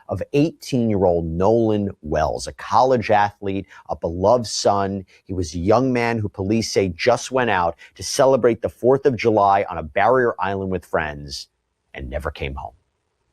of 18-year-old Nolan Wells, a college athlete, a beloved son. He was a young man who police say just went out to celebrate the 4th of July on a barrier island with friends and never came home.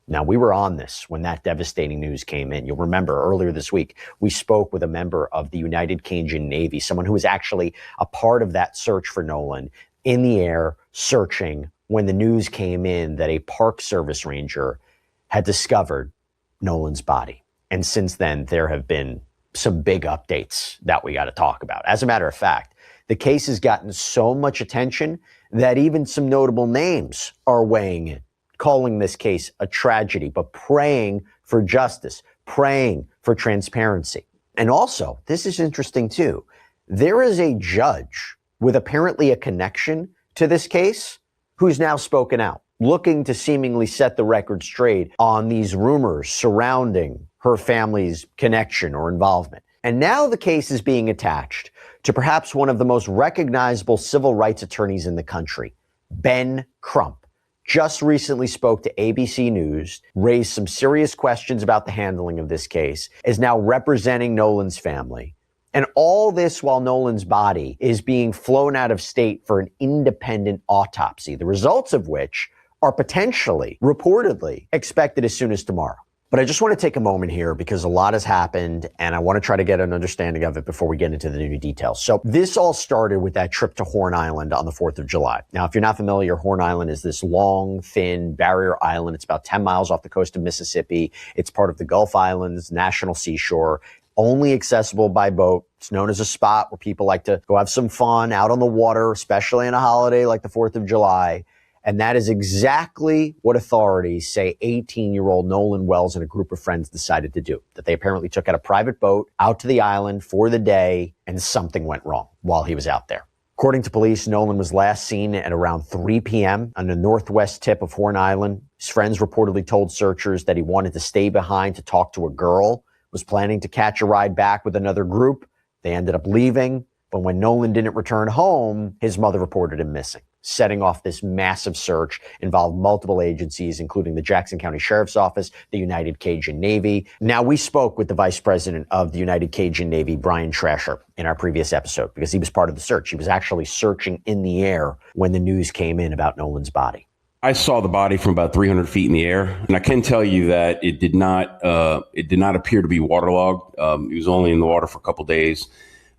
Now, we were on this when that devastating news came in. You'll remember earlier this week, we spoke with a member of the United Cajun Navy, someone who was actually a part of that search for Nolan, in the air searching when the news came in that a Park Service ranger had discovered Nolan's body. And since then, there have been some big updates that we got to talk about. As a matter of fact, the case has gotten so much attention that even some notable names are weighing in, calling this case a tragedy, but praying for justice, praying for transparency. And also, this is interesting too, there is a judge with apparently a connection to this case who's now spoken out, looking to seemingly set the record straight on these rumors surrounding her family's connection or involvement. And now the case is being attached to perhaps one of the most recognizable civil rights attorneys in the country, Ben Crump. Just recently spoke to ABC News, raised some serious questions about the handling of this case, is now representing Nolan's family. And all this while Nolan's body is being flown out of state for an independent autopsy, the results of which are potentially, reportedly, expected as soon as tomorrow. But I just want to take a moment here because a lot has happened and I want to try to get an understanding of it before we get into the new details. So this all started with that trip to Horn Island on the 4th of July. Now, if you're not familiar, Horn Island is this long, thin barrier island. It's about 10 miles off the coast of Mississippi. It's part of the Gulf Islands National Seashore, only accessible by boat. It's known as a spot where people like to go have some fun out on the water, especially on a holiday like the 4th of July. And that is exactly what authorities say 18-year-old Nolan Wells and a group of friends decided to do, that they apparently took out a private boat out to the island for the day, and something went wrong while he was out there. According to police, Nolan was last seen at around 3 p.m. on the northwest tip of Horn Island. His friends reportedly told searchers that he wanted to stay behind to talk to a girl, was planning to catch a ride back with another group. They ended up leaving, but when Nolan didn't return home, his mother reported him missing, setting off this massive search, involved multiple agencies, including the Jackson County Sheriff's Office, the United Cajun Navy. Now, we spoke with the Vice President of the United Cajun Navy, Brian Trasher, in our previous episode, because he was part of the search. He was actually searching in the air when the news came in about Nolan's body. I saw the body from about 300 feet in the air, and I can tell you that it did not appear to be waterlogged. It was only in the water for a couple days.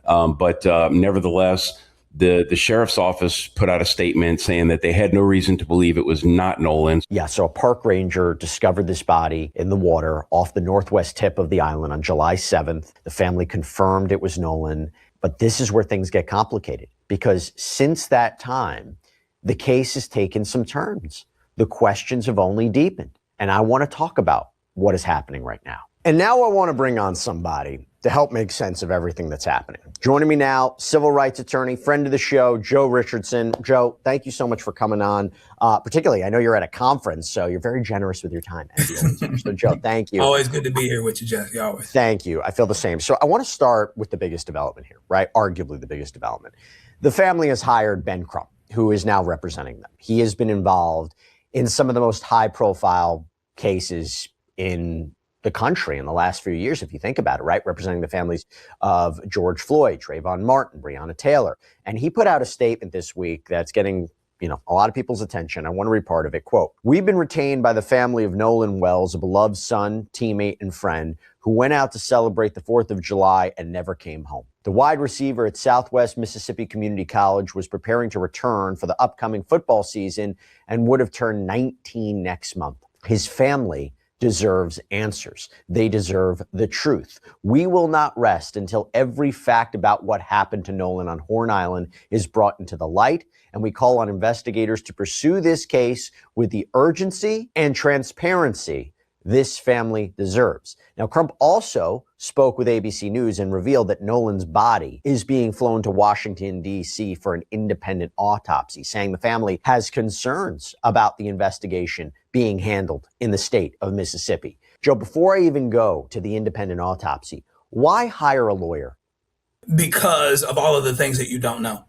But nevertheless, the sheriff's office put out a statement saying that they had no reason to believe it was not Nolan. Yeah, so a park ranger discovered this body in the water off the northwest tip of the island on July 7th. The family confirmed it was Nolan. But this is where things get complicated, because since that time, the case has taken some turns. The questions have only deepened. And I want to talk about what is happening right now. And now I want to bring on somebody to help make sense of everything that's happening. Joining me now, civil rights attorney, friend of the show, Joe Richardson. Joe, thank you so much for coming on. Particularly, I know you're at a conference, so you're very generous with your time. So, Joe, thank you. Always good to be here with you, Jesse, always. Thank you. I feel the same. So I want to start with the biggest development here, right? Arguably the biggest development. The family has hired Ben Crump, who is now representing them. He has been involved in some of the most high-profile cases in the country in the last few years, if you think about it, right? Representing the families of George Floyd, Trayvon Martin, Breonna Taylor. And he put out a statement this week that's getting, a lot of people's attention. I want to read part of it. Quote, "We've been retained by the family of Nolan Wells, a beloved son, teammate, and friend who went out to celebrate the 4th of July and never came home. The wide receiver at Southwest Mississippi Community College was preparing to return for the upcoming football season and would have turned 19 next month. His family deserves answers. They deserve the truth. We will not rest until every fact about what happened to Nolan on Horn Island is brought into the light, and we call on investigators to pursue this case with the urgency and transparency this family deserves." Now, Crump also spoke with ABC News and revealed that Nolan's body is being flown to Washington, D.C. for an independent autopsy, saying the family has concerns about the investigation being handled in the state of Mississippi. Joe, before I even go to the independent autopsy, why hire a lawyer? Because of all of the things that you don't know.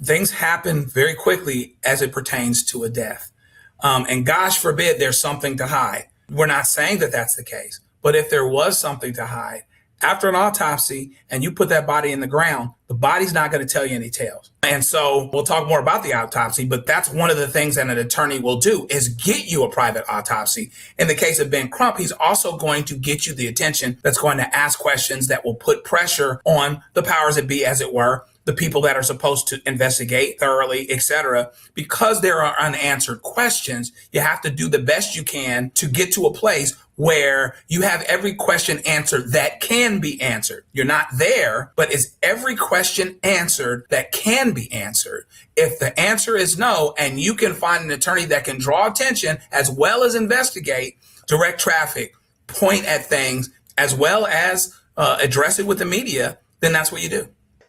Things happen very quickly as it pertains to a death. And gosh forbid there's something to hide. We're not saying that that's the case. But if there was something to hide, after an autopsy and you put that body in the ground, the body's not going to tell you any tales. And so we'll talk more about the autopsy, but that's one of the things that an attorney will do is get you a private autopsy. In the case of Ben Crump, he's also going to get you the attention that's going to ask questions that will put pressure on the powers that be, as it were, the people that are supposed to investigate thoroughly, et cetera. Because there are unanswered questions, you have to do the best you can to get to a place where you have every question answered that can be answered. You're not there, but is every question answered that can be answered? If the answer is no, and you can find an attorney that can draw attention as well as investigate, direct traffic, point at things, as well as address it with the media, then that's what you do.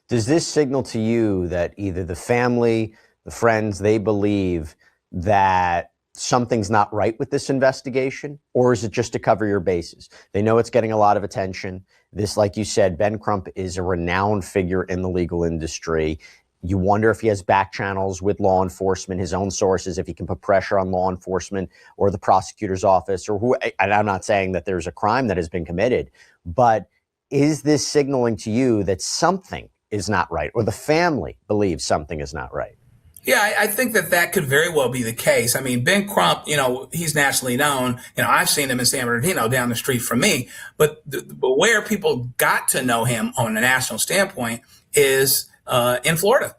Does this signal to you that either the family, the friends, they believe that something's not right with this investigation, or is it just to cover your bases? They know it's getting a lot of attention. This, like you said, Ben Crump is a renowned figure in the legal industry. You wonder if he has back channels with law enforcement, his own sources, if he can put pressure on law enforcement or the prosecutor's office or who. And I'm not saying that there's a crime that has been committed, but is this signaling to you that something is not right, or the family believes something is not right? Yeah, I think that could very well be the case. I mean, Ben Crump, he's nationally known. I've seen him in San Bernardino down the street from me. But where people got to know him on a national standpoint is in Florida,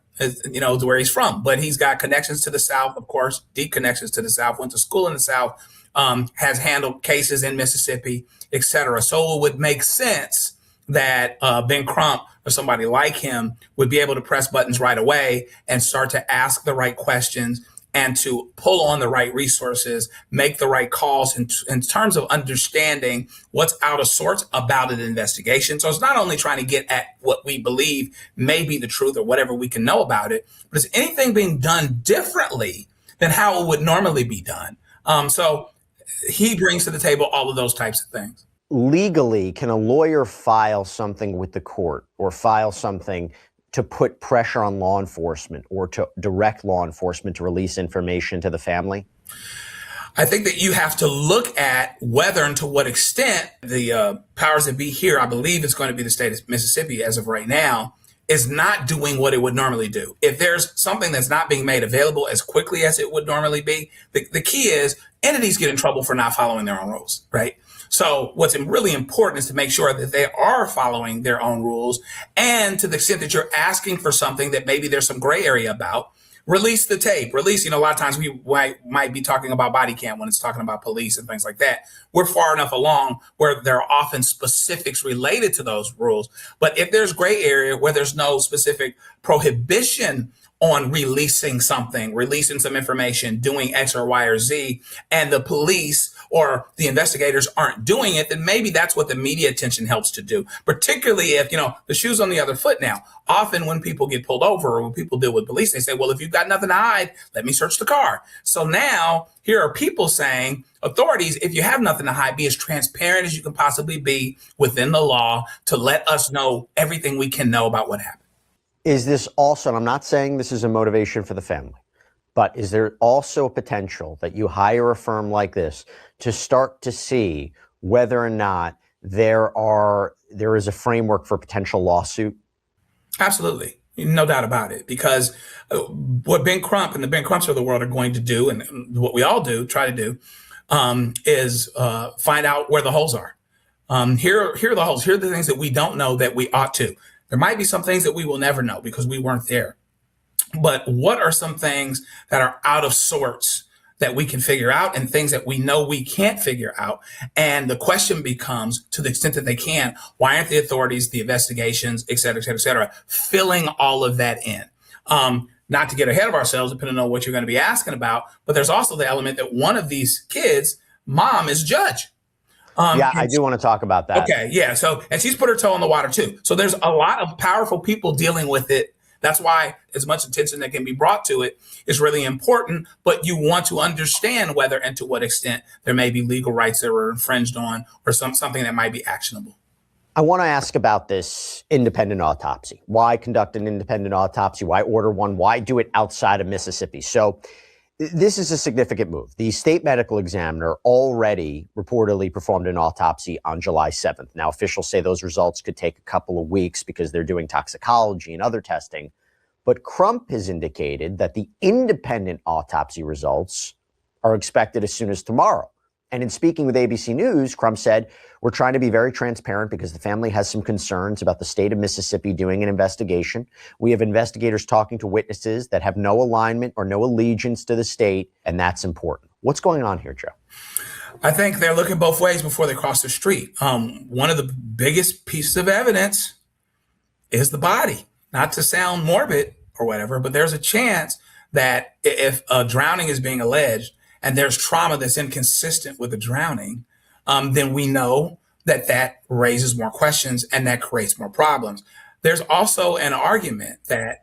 where he's from. But he's got connections to the South, of course, deep connections to the South, went to school in the South, has handled cases in Mississippi, et cetera. So it would make sense that Ben Crump or somebody like him would be able to press buttons right away and start to ask the right questions and to pull on the right resources, make the right calls in terms of understanding what's out of sorts about an investigation. So it's not only trying to get at what we believe may be the truth or whatever we can know about it, but is anything being done differently than how it would normally be done? So he brings to the table all of those types of things. Legally, can a lawyer file something with the court or file something to put pressure on law enforcement or to direct law enforcement to release information to the family? I think that you have to look at whether and to what extent the powers that be here, I believe it's going to be the state of Mississippi as of right now, is not doing what it would normally do. If there's something that's not being made available as quickly as it would normally be, the key is entities get in trouble for not following their own rules, right? So what's really important is to make sure that they are following their own rules. And to the extent that you're asking for something that maybe there's some gray area about, release the tape. Release, a lot of times we might be talking about body cam when it's talking about police and things like that. We're far enough along where there are often specifics related to those rules. But if there's gray area where there's no specific prohibition on releasing something, releasing some information, doing X or Y or Z, and the police or the investigators aren't doing it, then maybe that's what the media attention helps to do. Particularly if, the shoe's on the other foot now. Often when people get pulled over or when people deal with police, they say, well, if you've got nothing to hide, let me search the car. So now here are people saying, authorities, if you have nothing to hide, be as transparent as you can possibly be within the law to let us know everything we can know about what happened. Is this also, and I'm not saying this is a motivation for the family, but is there also a potential that you hire a firm like this to start to see whether or not there is a framework for potential lawsuit? Absolutely. No doubt about it. Because what Ben Crump and the Ben Crumps of the world are going to do, and what we all do, try to do, is find out where the holes are. Here are the holes. Here are the things that we don't know that we ought to. There might be some things that we will never know because we weren't there. But what are some things that are out of sorts that we can figure out and things that we know we can't figure out? And the question becomes, to the extent that they can, why aren't the authorities, the investigations, et cetera, filling all of that in? Not to get ahead of ourselves, depending on what you're going to be asking about, but there's also the element that one of these kids' mom is a judge. I do want to talk about that. Okay, yeah. So, and she's put her toe in the water too. So there's a lot of powerful people dealing with it. That's why as much attention that can be brought to it is really important. But you want to understand whether and to what extent there may be legal rights that were infringed on or something that might be actionable. I want to ask about this independent autopsy. Why conduct an independent autopsy? Why order one? Why do it outside of Mississippi? So This is a significant move. The state medical examiner already reportedly performed an autopsy on July 7th. Now, officials say those results could take a couple of weeks because they're doing toxicology and other testing. But Crump has indicated that the independent autopsy results are expected as soon as tomorrow. And in speaking with ABC News, Crump said, we're trying to be very transparent because the family has some concerns about the state of Mississippi doing an investigation. We have investigators talking to witnesses that have no alignment or no allegiance to the state, and that's important. What's going on here, Joe? I think they're looking both ways before they cross the street. One of the biggest pieces of evidence is the body. Not to sound morbid or whatever, but there's a chance that if a drowning is being alleged and there's trauma that's inconsistent with the drowning, then we know that that raises more questions and that creates more problems. There's also an argument that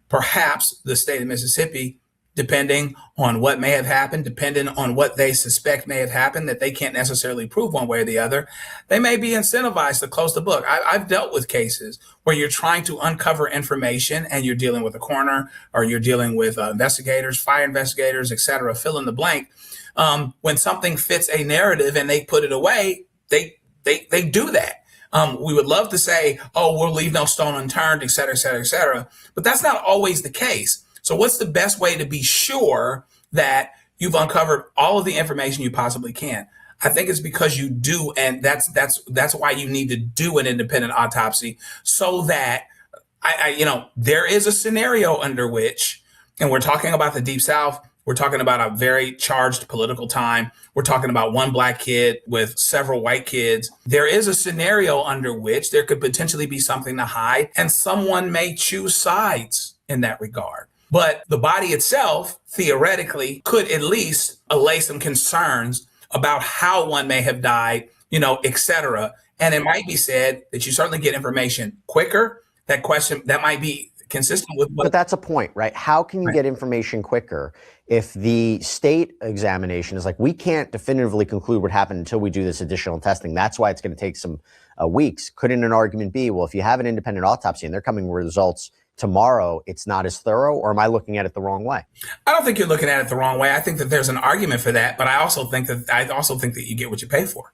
perhaps the state of Mississippi, depending on what may have happened, depending on what they suspect may have happened, that they can't necessarily prove one way or the other, they may be incentivized to close the book. I've dealt with cases where you're trying to uncover information and you're dealing with a coroner or you're dealing with investigators, fire investigators, et cetera, fill in the blank. When something fits a narrative and they put it away, they do that. We would love to say, oh, we'll leave no stone unturned, et cetera, et cetera, et cetera. But that's not always the case. So what's the best way to be sure that you've uncovered all of the information you possibly can? I think it's because you do, and that's why you need to do an independent autopsy, so that there is a scenario under which, and we're talking about the Deep South, we're talking about a very charged political time. We're talking about one black kid with several white kids. There is a scenario under which there could potentially be something to hide, and someone may choose sides in that regard. But the body itself, theoretically, could at least allay some concerns about how one may have died, et cetera. And it might be said that you certainly get information quicker. That question, that might be consistent with what... But that's a point, right? How can you get information quicker if the state examination is like, we can't definitively conclude what happened until we do this additional testing? That's why it's going to take some weeks. Couldn't an argument be, well, if you have an independent autopsy and they're coming with results tomorrow, it's not as thorough? Or am I looking at it the wrong way? I don't think you're looking at it the wrong way. I think that there's an argument for that, but I also think that you get what you pay for.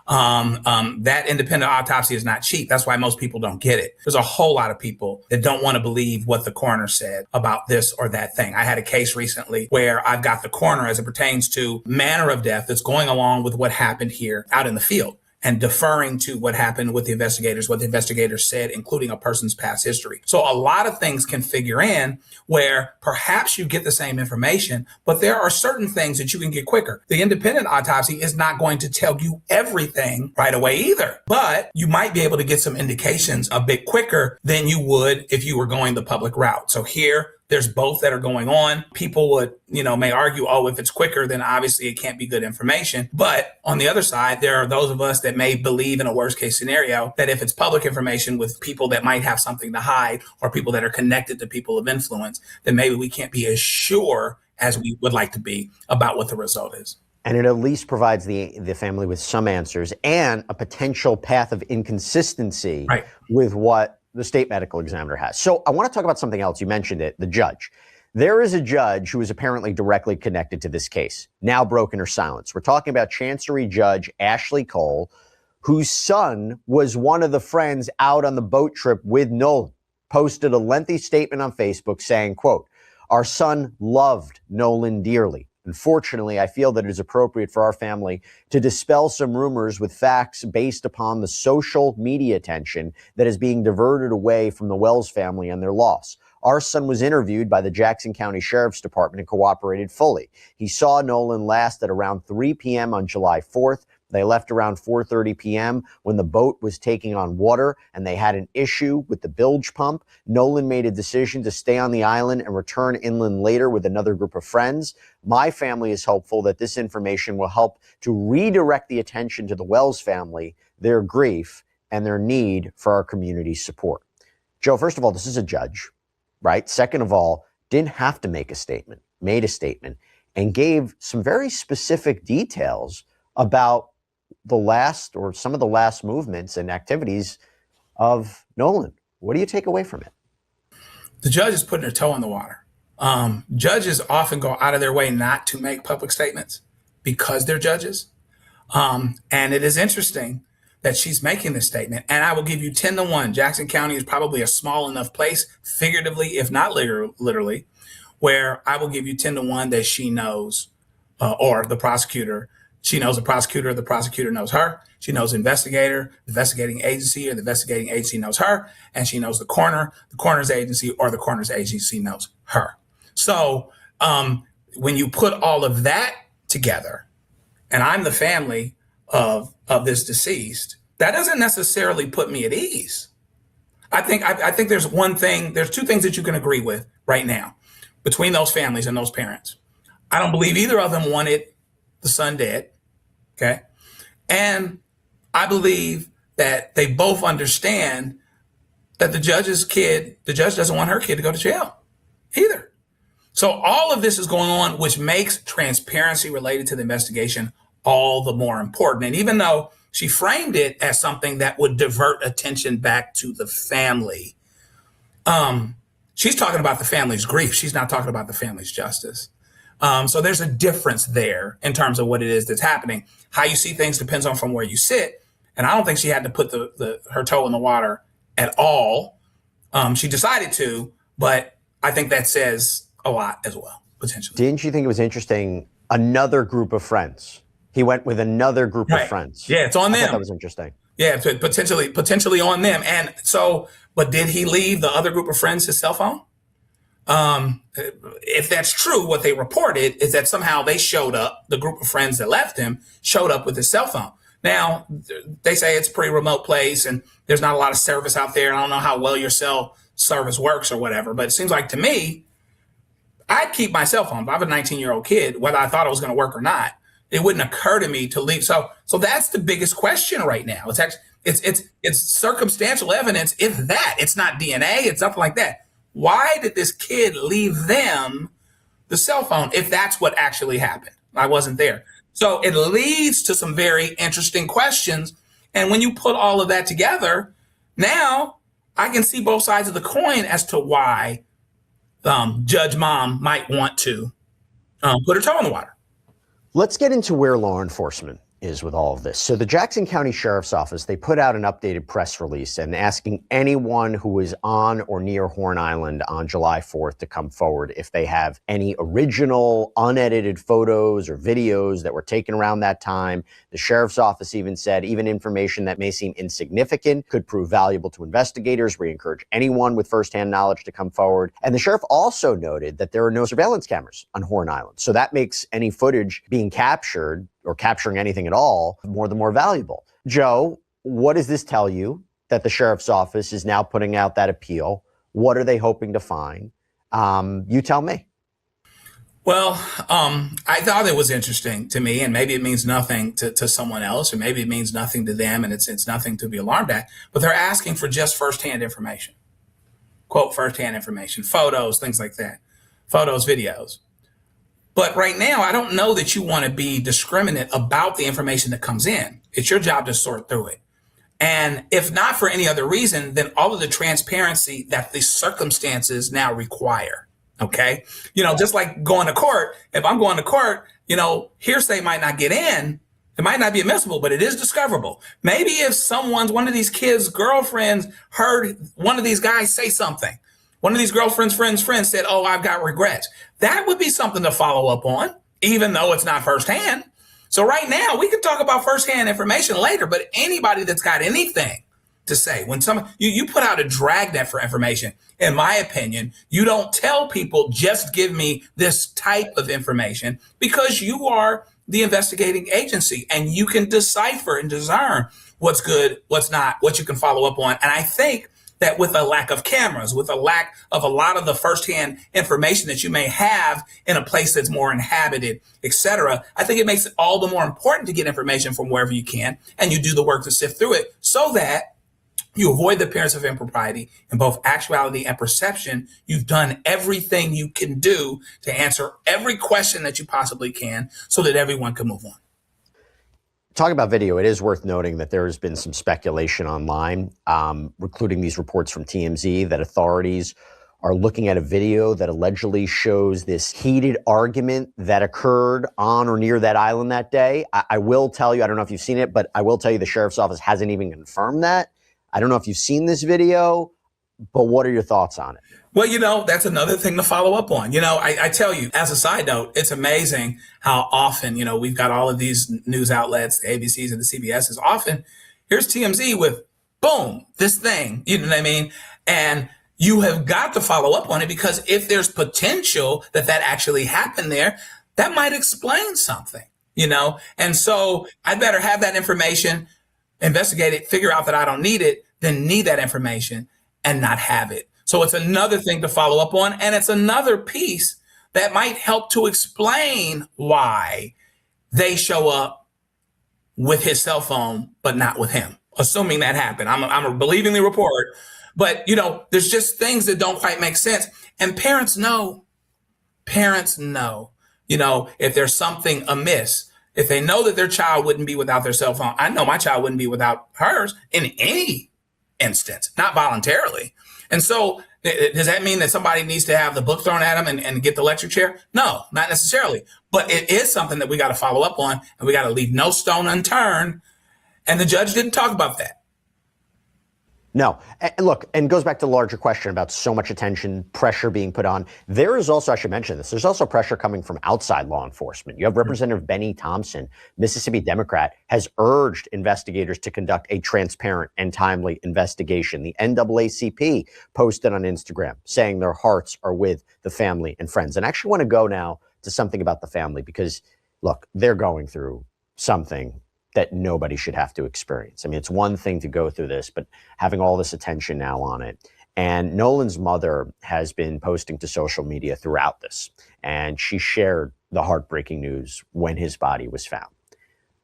That independent autopsy is not cheap. That's why most people don't get it. There's a whole lot of people that don't want to believe what the coroner said about this or that thing. I had a case recently where I've got the coroner, as it pertains to manner of death, that's going along with what happened here out in the field, and deferring to what happened with the investigators, what the investigators said, including a person's past history. So a lot of things can figure in where perhaps you get the same information, but there are certain things that you can get quicker. The independent autopsy is not going to tell you everything right away either, but you might be able to get some indications a bit quicker than you would if you were going the public route. So here, there's both that are going on. People would, may argue, oh, if it's quicker, then obviously it can't be good information. But on the other side, there are those of us that may believe in a worst case scenario that if it's public information with people that might have something to hide or people that are connected to people of influence, then maybe we can't be as sure as we would like to be about what the result is. And it at least provides the family with some answers and a potential path of inconsistency with what the state medical examiner has. So I want to talk about something else. You mentioned it, the judge. There is a judge who is apparently directly connected to this case, now broken her silence. We're talking about Chancery Judge Ashley Cole, whose son was one of the friends out on the boat trip with Nolan, posted a lengthy statement on Facebook saying, quote, "Our son loved Nolan dearly. Unfortunately, I feel that it is appropriate for our family to dispel some rumors with facts based upon the social media attention that is being diverted away from the Wells family and their loss. Our son was interviewed by the Jackson County Sheriff's Department and cooperated fully. He saw Nolan last at around 3 p.m. on July 4th. They left around 4:30 p.m. when the boat was taking on water and they had an issue with the bilge pump. Nolan made a decision to stay on the island and return inland later with another group of friends. My family is hopeful that this information will help to redirect the attention to the Wells family, their grief, and their need for our community support." Joe, first of all, this is a judge, right? Second of all, didn't have to make a statement, made a statement, and gave some very specific details about the last or some of the last movements and activities of Nolan. What do you take away from it? The judge is putting her toe in the water. Judges often go out of their way not to make public statements because they're judges. And it is interesting that she's making this statement. And I will give you 10-1. Jackson County is probably a small enough place, figuratively, if not literally, where I will give you 10-1 that she knows, or the prosecutor. She knows the prosecutor knows her. She knows the investigator, the investigating agency, or the investigating agency knows her. And she knows the coroner's agency, or the coroner's agency knows her. So when you put all of that together, and I'm the family of this deceased, that doesn't necessarily put me at ease. I think there's two things that you can agree with right now between those families and those parents. I don't believe either of them wanted the son dead. Okay. And I believe that they both understand that the judge doesn't want her kid to go to jail either. So all of this is going on, which makes transparency related to the investigation all the more important. And even though she framed it as something that would divert attention back to the family, she's talking about the family's grief. She's not talking about the family's justice. So there's a difference there in terms of what it is that's happening. How you see things depends on from where you sit. And I don't think she had to put her toe in the water at all. She decided to, but I think that says a lot as well, potentially. Didn't you think it was interesting? Another group of friends. He went with another group of friends. Yeah, it's on them. I thought that was interesting. Yeah, potentially on them. And so, but did he leave the other group of friends his cell phone? If that's true, what they reported is that somehow they showed up, the group of friends that left him showed up with his cell phone. Now, they say it's a pretty remote place and there's not a lot of service out there. I don't know how well your cell service works or whatever, but it seems like to me, I'd keep my cell phone. If I have a 19-year-old kid, whether I thought it was going to work or not, it wouldn't occur to me to leave. So that's the biggest question right now. It's actually, it's circumstantial evidence. If that, it's not DNA, it's nothing like that. Why did this kid leave them the cell phone if that's what actually happened? I wasn't there. So it leads to some very interesting questions. And when you put all of that together, now I can see both sides of the coin as to why Judge Mom might want to put her toe in the water. Let's get into where law enforcement is with all of this. So the Jackson County Sheriff's Office, they put out an updated press release and asking anyone who was on or near Horn Island on July 4th to come forward if they have any original unedited photos or videos that were taken around that time. The Sheriff's Office even said even information that may seem insignificant could prove valuable to investigators. We encourage anyone with firsthand knowledge to come forward. And the sheriff also noted that there are no surveillance cameras on Horn Island. So that makes any footage being captured or capturing anything at all more valuable. Joe, what does this tell you that the sheriff's office is now putting out that appeal? What are they hoping to find? You tell me. Well, I thought it was interesting to me, and maybe it means nothing to someone else, or maybe it means nothing to them, and it's nothing to be alarmed at, but they're asking for just firsthand information. Quote, firsthand information, photos, things like that, photos, videos. But right now, I don't know that you want to be discriminate about the information that comes in. It's your job to sort through it. And if not for any other reason, then all of the transparency that the circumstances now require. Okay. Just like going to court, if I'm going to court, hearsay might not get in. It might not be admissible, but it is discoverable. Maybe if one of these kids' girlfriends heard one of these guys say something, one of these girlfriends' friends said, "Oh, I've got regrets." That would be something to follow up on, even though it's not firsthand. So right now, we can talk about firsthand information later, but anybody that's got anything to say, when you put out a dragnet for information, in my opinion, you don't tell people, just give me this type of information, because you are the investigating agency and you can decipher and discern what's good, what's not, what you can follow up on. And I think that with a lack of cameras, with a lack of a lot of the firsthand information that you may have in a place that's more inhabited, et cetera, I think it makes it all the more important to get information from wherever you can, and you do the work to sift through it so that you avoid the appearance of impropriety in both actuality and perception. You've done everything you can do to answer every question that you possibly can so that everyone can move on. Talking about video, it is worth noting that there has been some speculation online, including these reports from TMZ, that authorities are looking at a video that allegedly shows this heated argument that occurred on or near that island that day. I will tell you, I don't know if you've seen it, but I will tell you the sheriff's office hasn't even confirmed that. I don't know if you've seen this video, but what are your thoughts on it? Well, that's another thing to follow up on. I tell you, as a side note, it's amazing how often, we've got all of these news outlets, the ABCs and the CBSs. Often, here's TMZ with, boom, this thing, you know what I mean? And you have got to follow up on it, because if there's potential that actually happened there, that might explain something, And so I'd better have that information, investigate it, figure out that I don't need it, than need that information and not have it. So it's another thing to follow up on. And it's another piece that might help to explain why they show up with his cell phone, but not with him, assuming that happened. I'm believing the report, but there's just things that don't quite make sense. And parents know, if there's something amiss, if they know that their child wouldn't be without their cell phone. I know my child wouldn't be without hers in any instance, not voluntarily. And so does that mean that somebody needs to have the book thrown at them and get the electric chair? No, not necessarily. But it is something that we got to follow up on, and we got to leave no stone unturned. And the judge didn't talk about that. No. And look, and goes back to the larger question about so much attention, pressure being put on. There is also, I should mention this, there's also pressure coming from outside law enforcement. You have Representative Benny Thompson, Mississippi Democrat, has urged investigators to conduct a transparent and timely investigation. The NAACP posted on Instagram saying their hearts are with the family and friends. And I actually want to go now to something about the family, because, look, they're going through something that nobody should have to experience. I mean, it's one thing to go through this, but having all this attention now on it. And Nolan's mother has been posting to social media throughout this, and she shared the heartbreaking news when his body was found.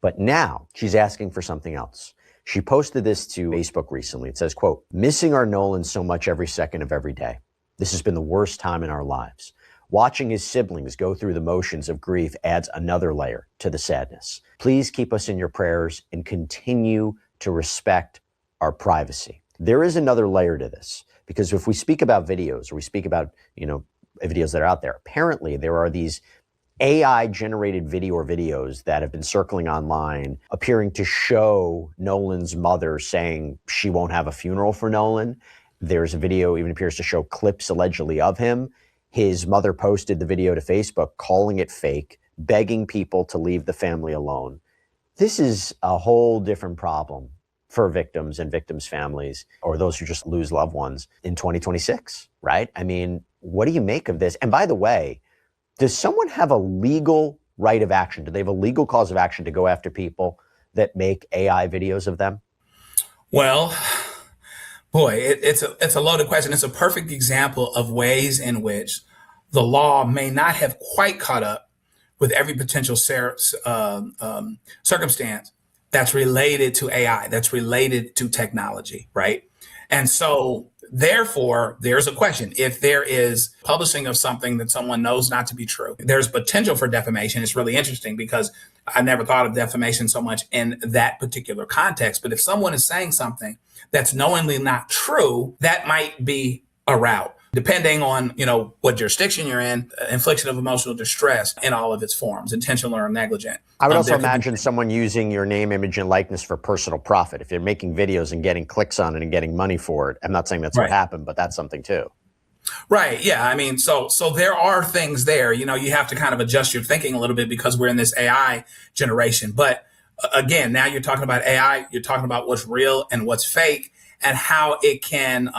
But now she's asking for something else. She posted this to Facebook recently. It says, quote, "Missing our Nolan so much every second of every day. This has been the worst time in our lives. Watching his siblings go through the motions of grief adds another layer to the sadness. Please keep us in your prayers and continue to respect our privacy." There is another layer to this, because if we speak about videos, or we speak about, videos that are out there, apparently there are these AI generated videos that have been circling online, appearing to show Nolan's mother saying she won't have a funeral for Nolan. There's a video even appears to show clips allegedly of him. His mother posted the video to Facebook, calling it fake, begging people to leave the family alone. This is a whole different problem for victims and victims' families, or those who just lose loved ones in 2026, right? I mean, what do you make of this? And by the way, does someone have a legal right of action? Do they have a legal cause of action to go after people that make AI videos of them? Well, boy, it's a loaded question. It's a perfect example of ways in which the law may not have quite caught up with every potential circumstance that's related to AI, that's related to technology, right? And so, therefore, there's a question. If there is publishing of something that someone knows not to be true, there's potential for defamation. It's really interesting, because I never thought of defamation so much in that particular context. But if someone is saying something that's knowingly not true, that might be a route, depending on, what jurisdiction you're in. Infliction of emotional distress in all of its forms, intentional or negligent. I would also imagine someone using your name, image, and likeness for personal profit. If you're making videos and getting clicks on it and getting money for it, I'm not saying that's what happened, but that's something too. Right. Yeah. I mean, so there are things there. You have to kind of adjust your thinking a little bit, because we're in this AI generation. But again, now you're talking about AI, you're talking about what's real and what's fake, and how it can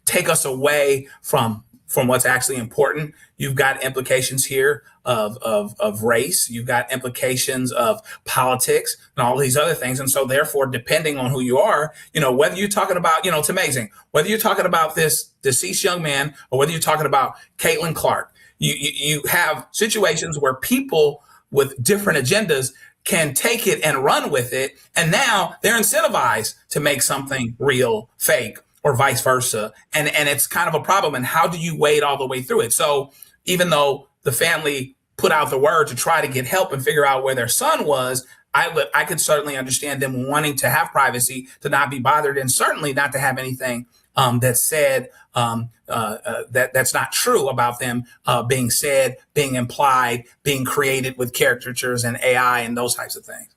take us away from what's actually important. You've got implications here of race. You've got implications of politics and all these other things. And so therefore, depending on who you are, whether you're talking about, it's amazing, whether you're talking about this deceased young man, or whether you're talking about Caitlin Clark, you have situations where people with different agendas can take it and run with it. And now they're incentivized to make something real fake, or vice versa. And it's kind of a problem. And how do you wade all the way through it? So even though the family put out the word to try to get help and figure out where their son was, I could certainly understand them wanting to have privacy, to not be bothered, and certainly not to have anything that said that's not true about them being said, being implied, being created with caricatures and AI and those types of things.